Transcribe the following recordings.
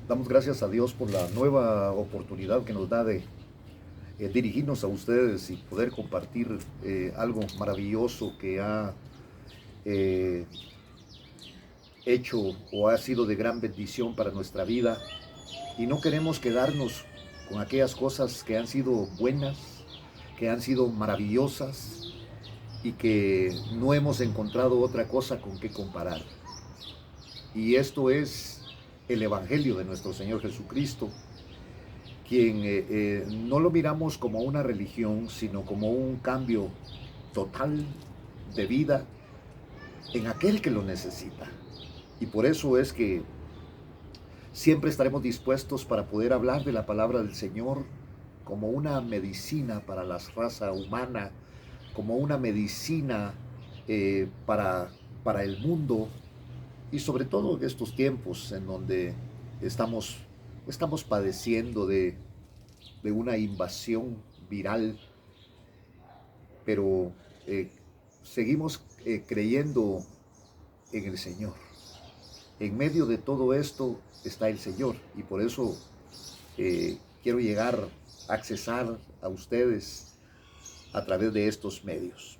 Damos gracias a Dios por la nueva oportunidad que nos da de dirigirnos a ustedes y poder compartir algo maravilloso que ha eh, hecho o ha sido de gran bendición para nuestra vida. Y no queremos quedarnos con aquellas cosas que han sido buenas, que han sido maravillosas y que no hemos encontrado otra cosa con que comparar. Y esto es el Evangelio de nuestro Señor Jesucristo, quien no lo miramos como una religión, sino como un cambio total de vida en aquel que lo necesita. Y por eso es que siempre estaremos dispuestos para poder hablar de la palabra del Señor como una medicina para la raza humana, como una medicina para el mundo, y sobre todo en estos tiempos en donde estamos, estamos padeciendo de una invasión viral, pero seguimos creyendo en el Señor. En medio de todo esto está el Señor, y por eso quiero llegar a accesar a ustedes a través de estos medios.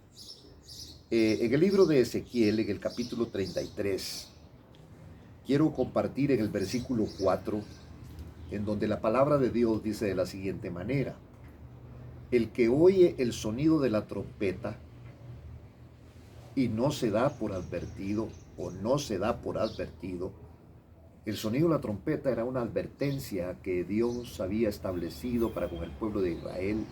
En el libro de Ezequiel, en el capítulo 33, quiero compartir en el versículo 4, en donde la palabra de Dios dice de la siguiente manera: el que oye el sonido de la trompeta y no se da por advertido, o no se da por advertido. El sonido de la trompeta era una advertencia que Dios había establecido para con el pueblo de Israel,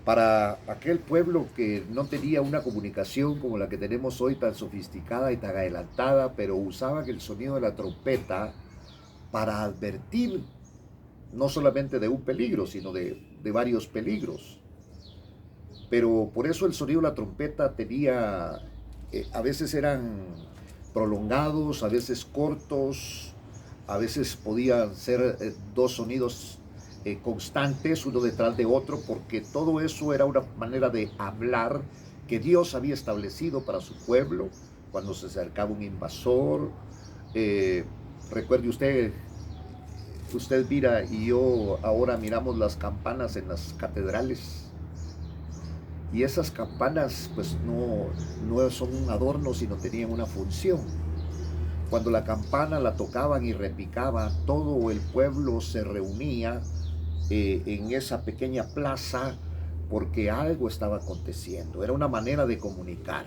para aquel pueblo que no tenía una comunicación como la que tenemos hoy, tan sofisticada y tan adelantada, pero usaban el sonido de la trompeta para advertir no solamente de un peligro, sino de varios peligros. Pero por eso el sonido de la trompeta tenía, a veces eran prolongados, a veces cortos, a veces podían ser dos sonidos constantes, uno detrás de otro, porque todo eso era una manera de hablar que Dios había establecido para su pueblo cuando se acercaba un invasor. Eh, Recuerde usted, usted mira y yo ahora miramos las campanas en las catedrales, y esas campanas pues no son un adorno, sino tenían una función. Cuando la campana la tocaban y repicaba, todo el pueblo se reunía en esa pequeña plaza porque algo estaba aconteciendo. Era una manera de comunicar.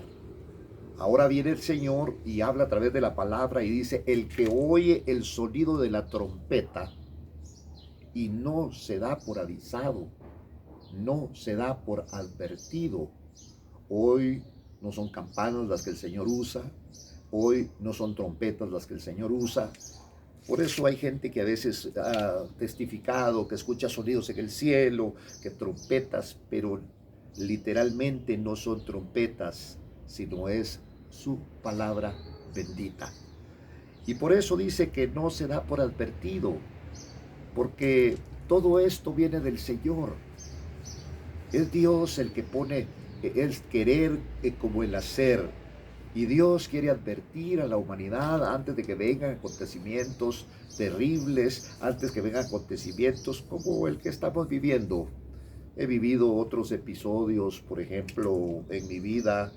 Ahora viene el Señor y habla a través de la palabra y dice: el que oye el sonido de la trompeta y no se da por avisado, no se da por advertido. Hoy no son campanas las que el Señor usa, hoy no son trompetas las que el Señor usa. Por eso hay gente que a veces ha testificado que escucha sonidos en el cielo, que trompetas, pero literalmente no son trompetas, sino es su palabra bendita. Y por eso dice que no se da por advertido, porque todo esto viene del Señor. Es Dios el que pone el querer como el hacer. Y Dios quiere advertir a la humanidad antes de que vengan acontecimientos terribles, antes que vengan acontecimientos como el que estamos viviendo. He vivido otros episodios, por ejemplo, en mi vida,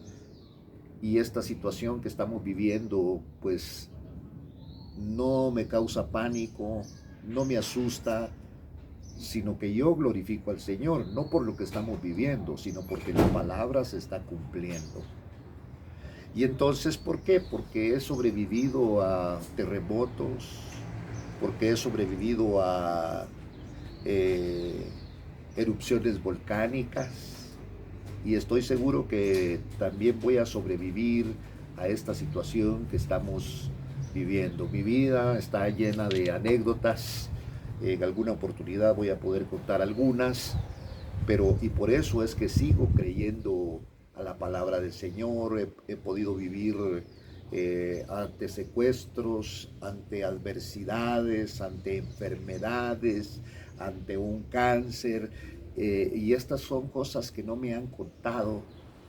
y esta situación que estamos viviendo, pues no me causa pánico, no me asusta, sino que yo glorifico al Señor, no por lo que estamos viviendo, sino porque la palabra se está cumpliendo. Y entonces, ¿por qué? Porque he sobrevivido a terremotos, porque he sobrevivido a eh, erupciones volcánicas, y estoy seguro que también voy a sobrevivir a esta situación que estamos viviendo. Mi vida está llena de anécdotas, en alguna oportunidad voy a poder contar algunas, pero y por eso es que sigo creyendo a la palabra del Señor. He podido vivir ante secuestros, ante adversidades, ante enfermedades, ante un cáncer, y estas son cosas que no me han contado,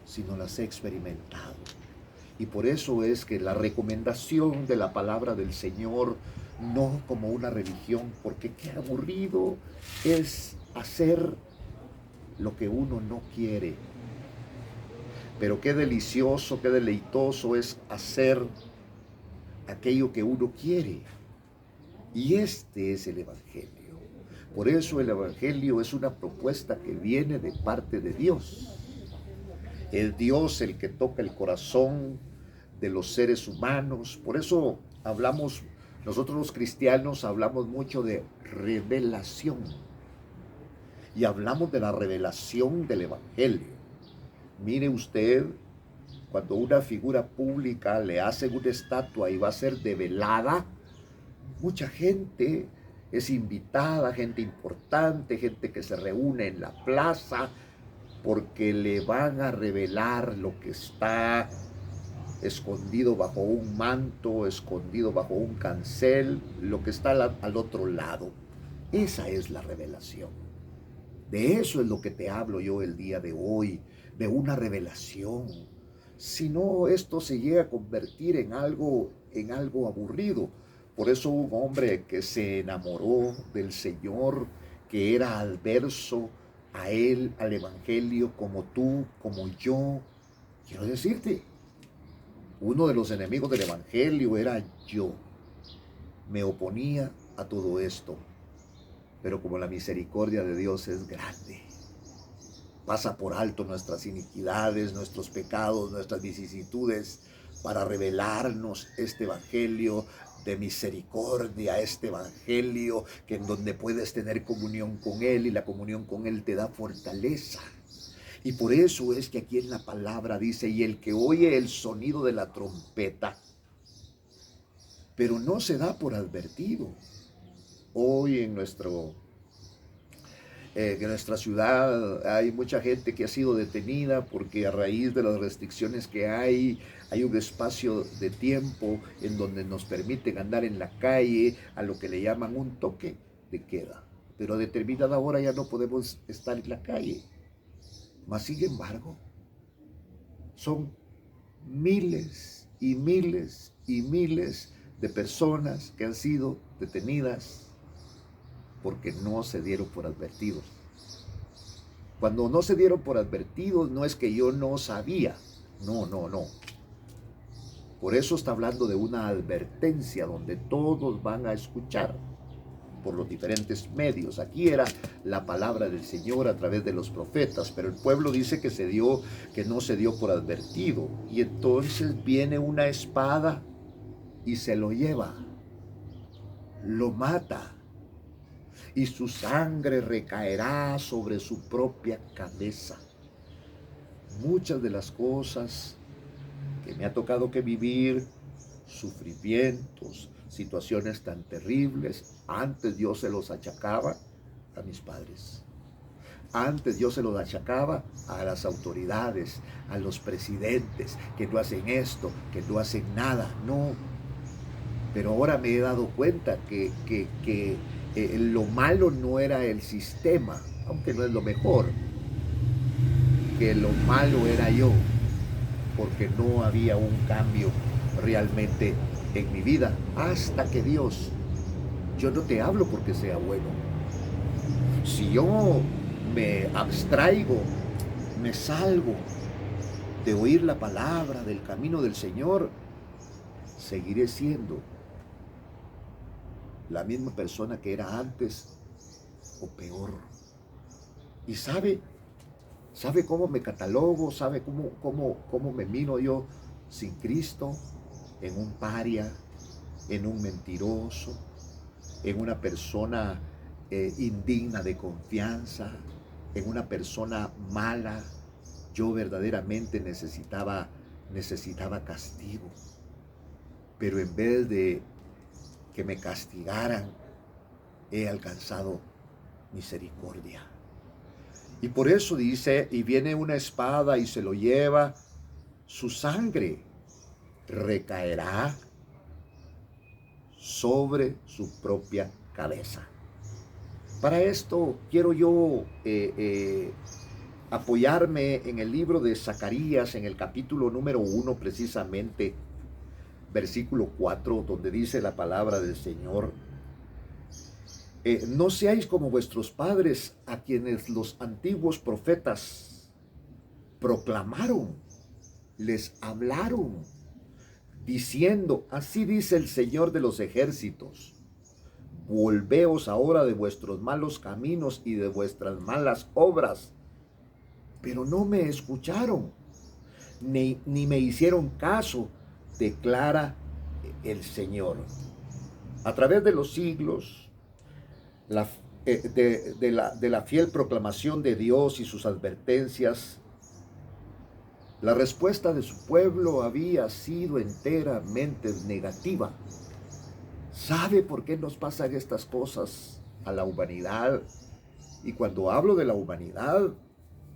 sino las he experimentado. Y por eso es que la recomendación de la palabra del Señor, no como una religión, porque qué aburrido es hacer lo que uno no quiere. Pero qué delicioso, qué deleitoso es hacer aquello que uno quiere. Y este es el Evangelio. Por eso el Evangelio es una propuesta que viene de parte de Dios. Es Dios el que toca el corazón de los seres humanos. Por eso hablamos, nosotros los cristianos hablamos mucho de revelación. Y hablamos de la revelación del Evangelio. Mire usted, cuando una figura pública le hacen una estatua y va a ser develada, mucha gente es invitada, gente importante, gente que se reúne en la plaza, porque le van a revelar lo que está escondido bajo un manto, escondido bajo un cancel, lo que está al otro lado. Esa es la revelación. De eso es lo que te hablo yo el día de hoy, de una revelación. Si no, esto se llega a convertir en algo aburrido. Por eso un hombre que se enamoró del Señor, que era adverso a él, al Evangelio, como tú, como yo. Quiero decirte, uno de los enemigos del Evangelio era yo. Me oponía a todo esto. Pero como la misericordia de Dios es grande, pasa por alto nuestras iniquidades, nuestros pecados, nuestras vicisitudes, para revelarnos este Evangelio de misericordia, este Evangelio que en donde puedes tener comunión con Él, y la comunión con Él te da fortaleza. Y por eso es que aquí en la palabra dice: y el que oye el sonido de la trompeta, pero no se da por advertido. Hoy en nuestra ciudad hay mucha gente que ha sido detenida porque a raíz de las restricciones que hay un espacio de tiempo en donde nos permiten andar en la calle, a lo que le llaman un toque de queda. Pero a determinada hora ya no podemos estar en la calle. Mas sin embargo, son miles y miles y miles de personas que han sido detenidas porque no se dieron por advertidos. Cuando no se dieron por advertidos, no es que yo no sabía. No. Por eso está hablando de una advertencia donde todos van a escuchar por los diferentes medios. Aquí era la palabra del Señor a través de los profetas, pero el pueblo dice que no se dio por advertido. Y entonces viene una espada y se lo lleva, lo mata, y su sangre recaerá sobre su propia cabeza. Muchas de las cosas que me ha tocado que vivir, sufrimientos, situaciones tan terribles, antes yo se los achacaba a mis padres. Antes yo se los achacaba a las autoridades, a los presidentes, que no hacen esto, que no hacen nada. No. Pero ahora me he dado cuenta que lo malo no era el sistema, aunque no es lo mejor, que lo malo era yo, porque no había un cambio realmente en mi vida, hasta que Dios, yo no te hablo porque sea bueno. Si yo me abstraigo, me salgo de oír la palabra, del camino del Señor, seguiré siendo la misma persona que era antes o peor. Y sabe cómo me catalogo, sabe cómo me miro yo sin Cristo, en un paria, en un mentiroso, en una persona indigna de confianza, en una persona mala. Yo verdaderamente necesitaba castigo, pero en vez de que me castigaran, he alcanzado misericordia. Y por eso dice: y viene una espada y se lo lleva, su sangre recaerá sobre su propia cabeza. Para esto quiero yo apoyarme en el libro de Zacarías, en el capítulo número 1, precisamente, versículo 4, donde dice la palabra del Señor: no seáis como vuestros padres, a quienes los antiguos profetas proclamaron, les hablaron, diciendo: así dice el Señor de los ejércitos, volveos ahora de vuestros malos caminos y de vuestras malas obras. Pero no me escucharon, ni me hicieron caso, declara el Señor. A través de los siglos, de la fiel proclamación de Dios y sus advertencias, la respuesta de su pueblo había sido enteramente negativa. ¿Sabe por qué nos pasan estas cosas a la humanidad? Y cuando hablo de la humanidad,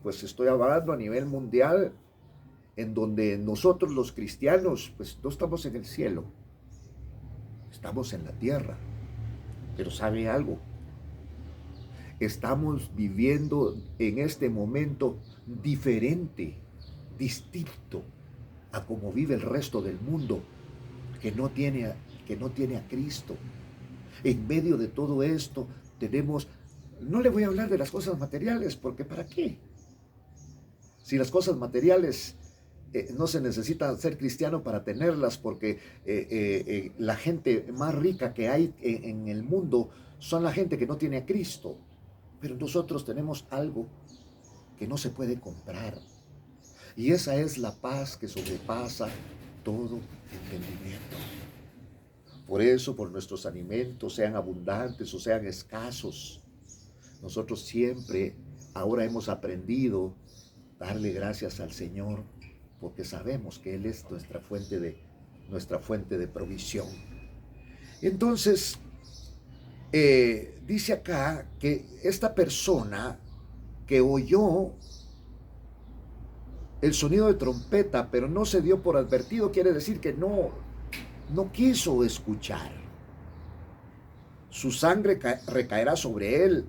pues estoy hablando a nivel mundial, en donde nosotros los cristianos, pues no estamos en el cielo, estamos en la tierra. Pero ¿sabe algo? Estamos viviendo en este momento diferente, distinto a como vive el resto del mundo, que no tiene a Cristo. En medio de todo esto tenemos, no le voy a hablar de las cosas materiales, porque ¿para qué? Si las cosas materiales no se necesita ser cristiano para tenerlas, porque la gente más rica que hay en el mundo son la gente que no tiene a Cristo. Pero nosotros tenemos algo que no se puede comprar. Y esa es la paz que sobrepasa todo entendimiento. Por eso, por nuestros alimentos, sean abundantes o sean escasos, nosotros siempre ahora hemos aprendido darle gracias al Señor, porque sabemos que Él es nuestra fuente de provisión. Entonces, dice acá que esta persona que oyó el sonido de trompeta, pero no se dio por advertido, quiere decir que no quiso escuchar. Su sangre recaerá sobre él,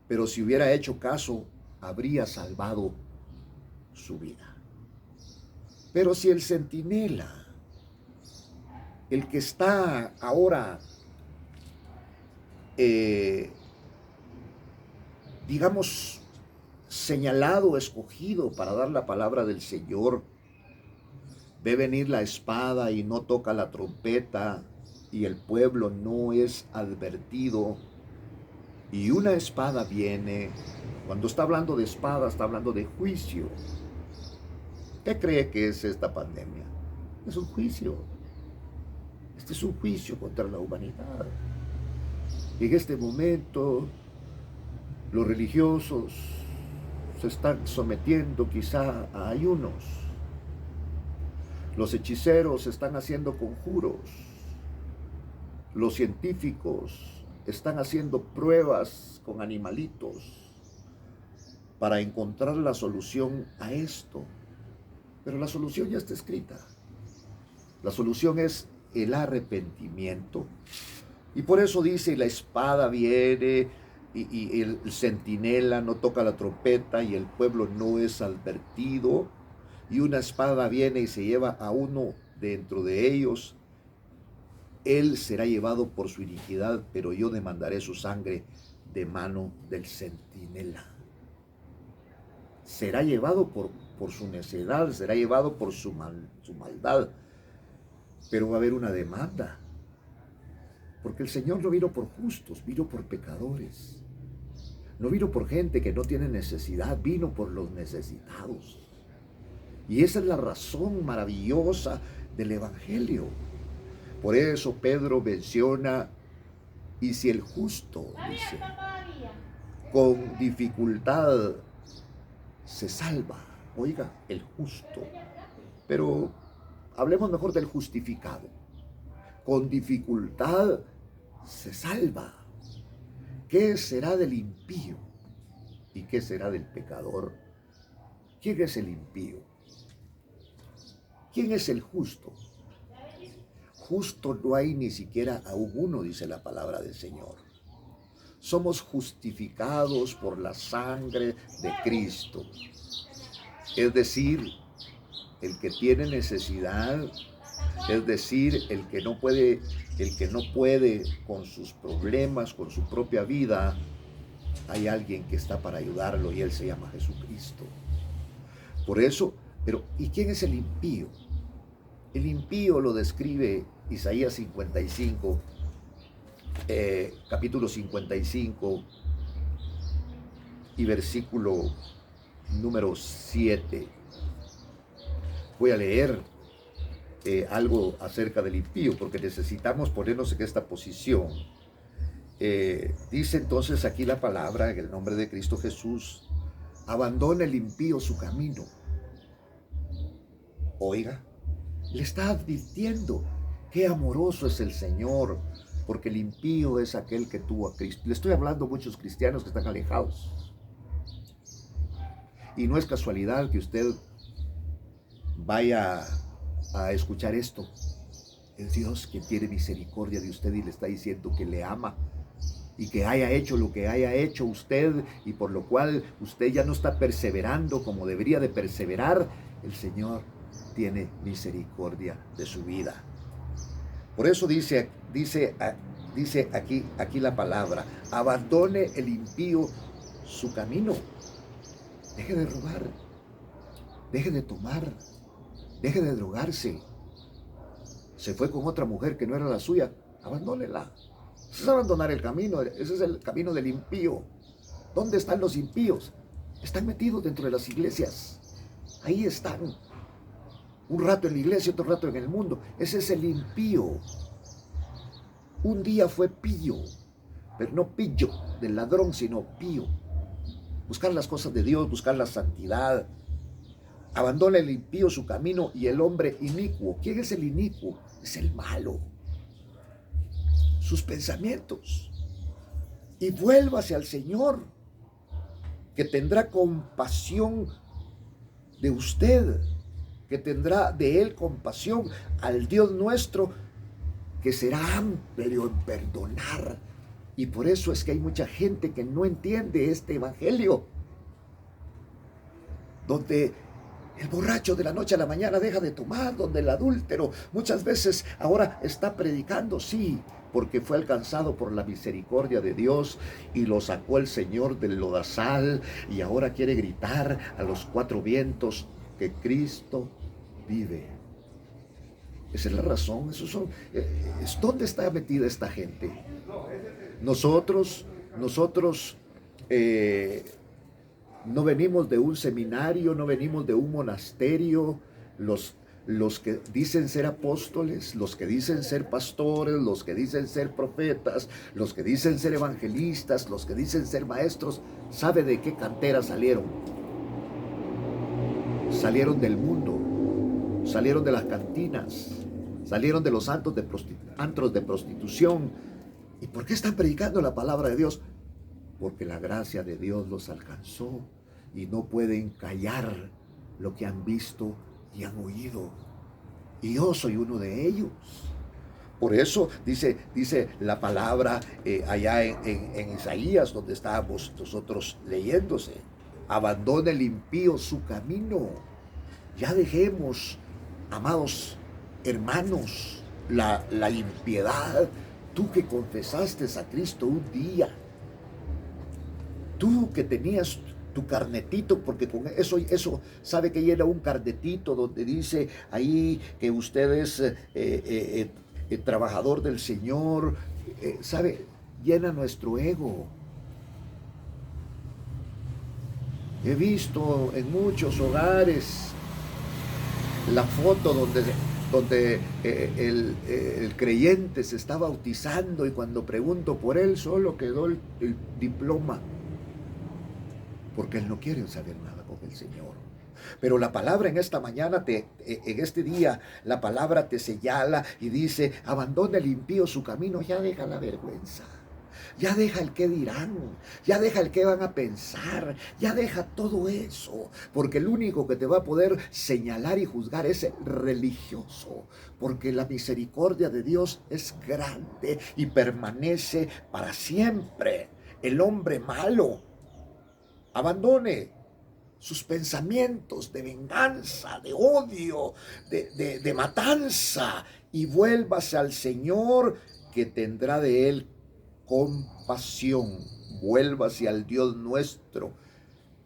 pero si hubiera hecho caso, habría salvado su vida. Pero si el centinela, el que está ahora, digamos, señalado, escogido para dar la palabra del Señor, ve venir la espada y no toca la trompeta, y el pueblo no es advertido, y una espada viene. Cuando está hablando de espada, está hablando de juicio. ¿Qué cree que es esta pandemia? Es un juicio. Este es un juicio contra la humanidad. En este momento, los religiosos se están sometiendo quizá a ayunos. Los hechiceros están haciendo conjuros. Los científicos están haciendo pruebas con animalitos para encontrar la solución a esto. Pero la solución ya está escrita. La solución es el arrepentimiento. Y por eso dice, la espada viene y el centinela no toca la trompeta y el pueblo no es advertido. Y una espada viene y se lleva a uno dentro de ellos. Él será llevado por su iniquidad, pero yo demandaré su sangre de mano del centinela. Será llevado por su necedad, será llevado por su maldad, pero va a haber una demanda. Porque el Señor no vino por justos, vino por pecadores. No vino por gente que no tiene necesidad, vino por los necesitados. Y esa es la razón maravillosa del Evangelio. Por eso Pedro menciona, y si el justo, dice, con dificultad se salva. Oiga, el justo. Pero hablemos mejor del justificado. Con dificultad se salva. ¿Qué será del impío? ¿Y qué será del pecador? ¿Quién es el impío? ¿Quién es el justo? Justo no hay ni siquiera a uno, dice la palabra del Señor. somos justificados por la sangre de Cristo. Es decir, el que tiene necesidad, es decir, el que no puede con sus problemas, con su propia vida, hay alguien que está para ayudarlo y él se llama Jesucristo. Por eso, pero ¿y quién es el impío? El impío lo describe Isaías 55, capítulo 55 y versículo número 7. Voy a leer algo acerca del impío, porque necesitamos ponernos en esta posición. Dice entonces aquí la palabra, en el nombre de Cristo Jesús: abandone el impío su camino. Oiga, le está advirtiendo qué amoroso es el Señor, porque el impío es aquel que tuvo a Cristo. Le estoy hablando a muchos cristianos que están alejados. Y no es casualidad que usted vaya a escuchar esto. Es Dios quien tiene misericordia de usted y le está diciendo que le ama y que haya hecho lo que haya hecho usted y por lo cual usted ya no está perseverando como debería de perseverar. El Señor tiene misericordia de su vida. Por eso dice aquí la palabra: abandone el impío su camino. Deje de robar, deje de tomar, deje de drogarse. Se fue con otra mujer que no era la suya, abandónela. Eso es abandonar el camino. Ese es el camino del impío. ¿Dónde están los impíos? Están metidos dentro de las iglesias. Ahí están. Un rato en la iglesia, otro rato en el mundo. Ese es el impío. Un día fue pío, pero no pillo del ladrón, sino pío. Buscar las cosas de Dios, buscar la santidad. Abandona el impío su camino y el hombre inicuo. ¿Quién es el inicuo? Es el malo. Sus pensamientos. Y vuélvase al Señor, que tendrá compasión de usted, que tendrá de Él compasión, al Dios nuestro, que será amplio en perdonar. Y por eso es que hay mucha gente que no entiende este evangelio, donde el borracho de la noche a la mañana deja de tomar, donde el adúltero muchas veces ahora está predicando, sí, porque fue alcanzado por la misericordia de Dios y lo sacó el Señor del lodazal y ahora quiere gritar a los cuatro vientos que Cristo vive. Esa es la razón. ¿Dónde está metida esta gente? Nosotros no venimos de un seminario, no venimos de un monasterio. Los que dicen ser apóstoles, los que dicen ser pastores, los que dicen ser profetas, los que dicen ser evangelistas, los que dicen ser maestros, ¿sabe de qué cantera salieron? Salieron del mundo, salieron de las cantinas, salieron de los antros de prostitución. ¿Y por qué están predicando la palabra de Dios? Porque la gracia de Dios los alcanzó y no pueden callar lo que han visto y han oído. Y yo soy uno de ellos. Por eso dice la palabra allá en Isaías, donde estábamos nosotros leyéndose: abandone el impío su camino. Ya dejemos, amados hermanos, la impiedad. Tú que confesaste a Cristo un día, tú que tenías tu carnetito, porque con eso sabe que llena un carnetito donde dice ahí que usted es trabajador del Señor, sabe, llena nuestro ego. He visto en muchos hogares la foto donde el creyente se está bautizando y cuando pregunto por él solo quedó el diploma, porque él no quiere saber nada con el Señor. Pero la palabra en esta mañana, en este día, la palabra te señala y dice: abandona el impío su camino. Ya deja la vergüenza, ya deja el qué dirán, ya deja el qué van a pensar, ya deja todo eso, porque el único que te va a poder señalar y juzgar es el religioso, porque la misericordia de Dios es grande y permanece para siempre. el hombre malo abandone sus pensamientos de venganza, de odio, de matanza, y vuélvase al Señor, que tendrá de él compasión. Vuélvase al Dios nuestro,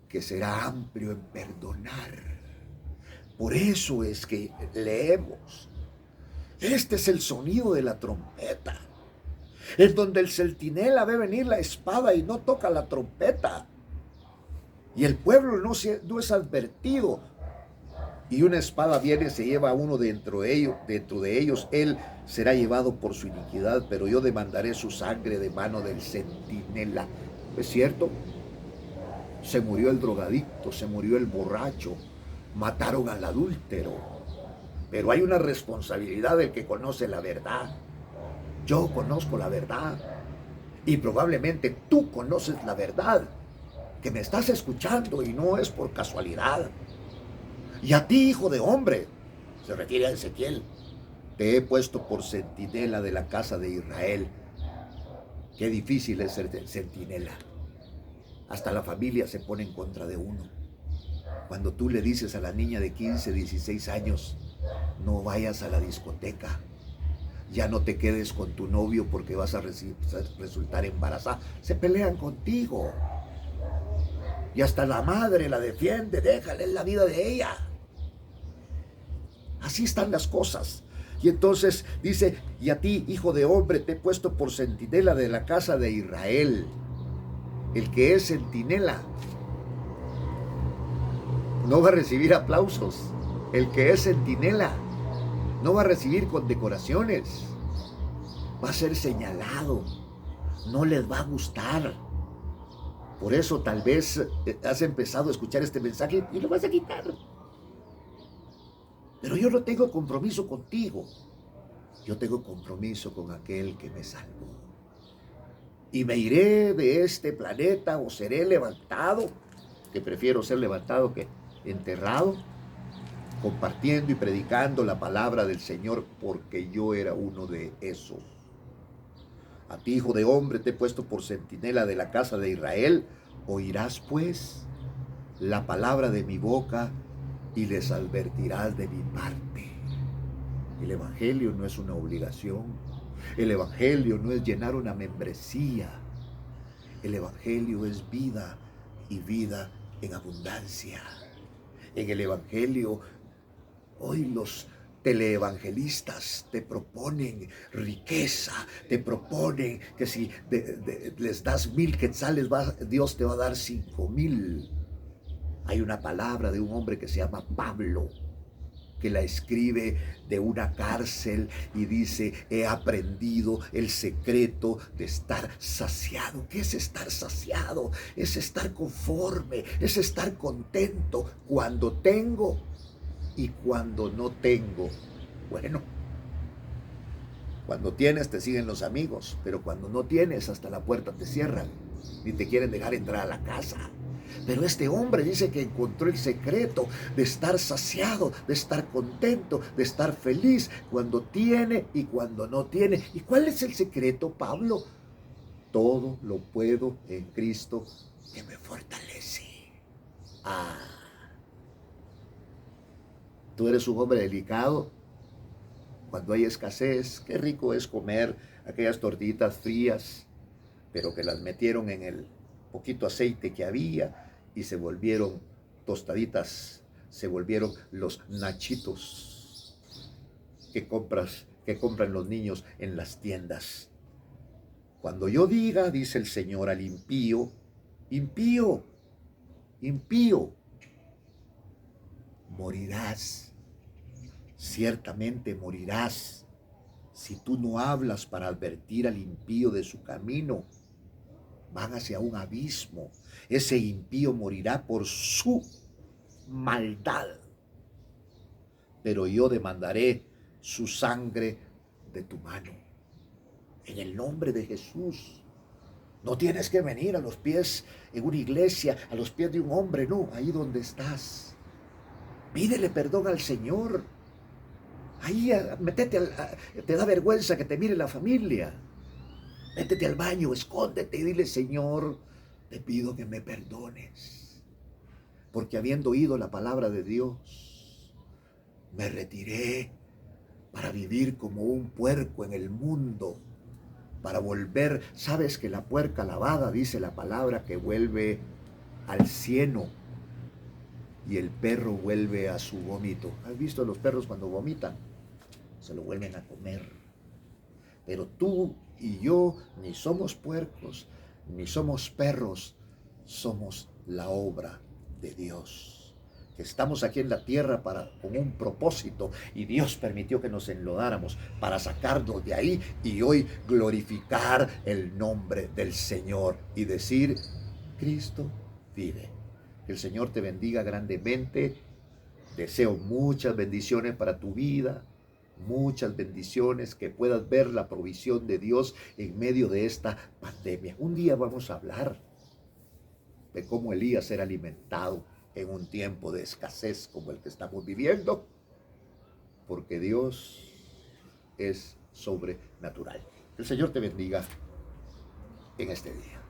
que será amplio en perdonar. Por eso es que leemos, este es el sonido de la trompeta, en donde el centinela ve venir la espada y no toca la trompeta, y el pueblo no es advertido, y una espada viene y se lleva a uno dentro de ellos, él será llevado por su iniquidad, pero yo demandaré su sangre de mano del centinela. ¿Es cierto? Se murió el drogadicto, se murió el borracho, mataron al adúltero, pero hay una responsabilidad del que conoce la verdad. Yo conozco la verdad, y probablemente tú conoces la verdad, que me estás escuchando, y no es por casualidad. Y a ti, hijo de hombre, se refiere a Ezequiel, te he puesto por centinela de la casa de Israel. Qué difícil es ser centinela. Hasta la familia se pone en contra de uno. Cuando tú le dices a la niña de 15, 16 años, no vayas a la discoteca, ya no te quedes con tu novio porque vas a resultar embarazada, se pelean contigo. Y hasta la madre la defiende, déjale la vida de ella. Así están las cosas. Y entonces dice, y a ti, hijo de hombre, te he puesto por centinela de la casa de Israel. El que es centinela no va a recibir aplausos. El que es centinela no va a recibir condecoraciones. Va a ser señalado. No les va a gustar. Por eso tal vez has empezado a escuchar este mensaje y lo vas a quitar. Pero yo no tengo compromiso contigo. Yo tengo compromiso con aquel que me salvó. Y me iré de este planeta o seré levantado, que prefiero ser levantado que enterrado, compartiendo y predicando la palabra del Señor, porque yo era uno de esos. A ti, hijo de hombre, te he puesto por centinela de la casa de Israel. Oirás pues la palabra de mi boca y les advertirás de mi parte. El evangelio no es una obligación. El evangelio no es llenar una membresía. El evangelio es vida, y vida en abundancia. En el evangelio, hoy los teleevangelistas te proponen riqueza, te proponen que si les das 1000 quetzales, Dios te va a dar 5000. Hay una palabra de un hombre que se llama Pablo, que la escribe de una cárcel y dice, he aprendido el secreto de estar saciado. ¿Qué es estar saciado? Es estar conforme, es estar contento cuando tengo y cuando no tengo. Bueno, cuando tienes te siguen los amigos, pero cuando no tienes, hasta la puerta te cierran, ni te quieren dejar entrar a la casa. Pero este hombre dice que encontró el secreto de estar saciado, de estar contento, de estar feliz cuando tiene y cuando no tiene. ¿Y cuál es el secreto, Pablo? Todo lo puedo en Cristo que me fortalece. Tú eres un hombre delicado. Cuando hay escasez, qué rico es comer aquellas tortitas frías, pero que las metieron en el poquito aceite que había y se volvieron tostaditas, se volvieron los nachitos que compran los niños en las tiendas. Cuando yo diga, dice el Señor al impío, impío, impío, morirás, ciertamente morirás, si tú no hablas para advertir al impío de su camino, van hacia un abismo. Ese impío morirá por su maldad, pero yo demandaré su sangre de tu mano. En el nombre de Jesús. No tienes que venir a los pies en una iglesia, a los pies de un hombre, no, ahí donde estás. Pídele perdón al Señor. Ahí, métete, te da vergüenza que te mire la familia. Métete al baño, escóndete y dile, Señor, te pido que me perdones. Porque habiendo oído la palabra de Dios, me retiré para vivir como un puerco en el mundo, para volver. Sabes que la puerca lavada, dice la palabra, que vuelve al cieno y el perro vuelve a su vómito. ¿Has visto a los perros cuando vomitan? Se lo vuelven a comer. Pero tú y yo ni somos puercos, ni somos perros, somos la obra de Dios. Que estamos aquí en la tierra con un propósito, y Dios permitió que nos enlodáramos para sacarnos de ahí y hoy glorificar el nombre del Señor y decir, Cristo vive. Que el Señor te bendiga grandemente. Deseo muchas bendiciones para tu vida, muchas bendiciones, que puedas ver la provisión de Dios en medio de esta pandemia. Un día vamos a hablar de cómo Elías era alimentado en un tiempo de escasez como el que estamos viviendo, porque Dios es sobrenatural. El Señor te bendiga en este día.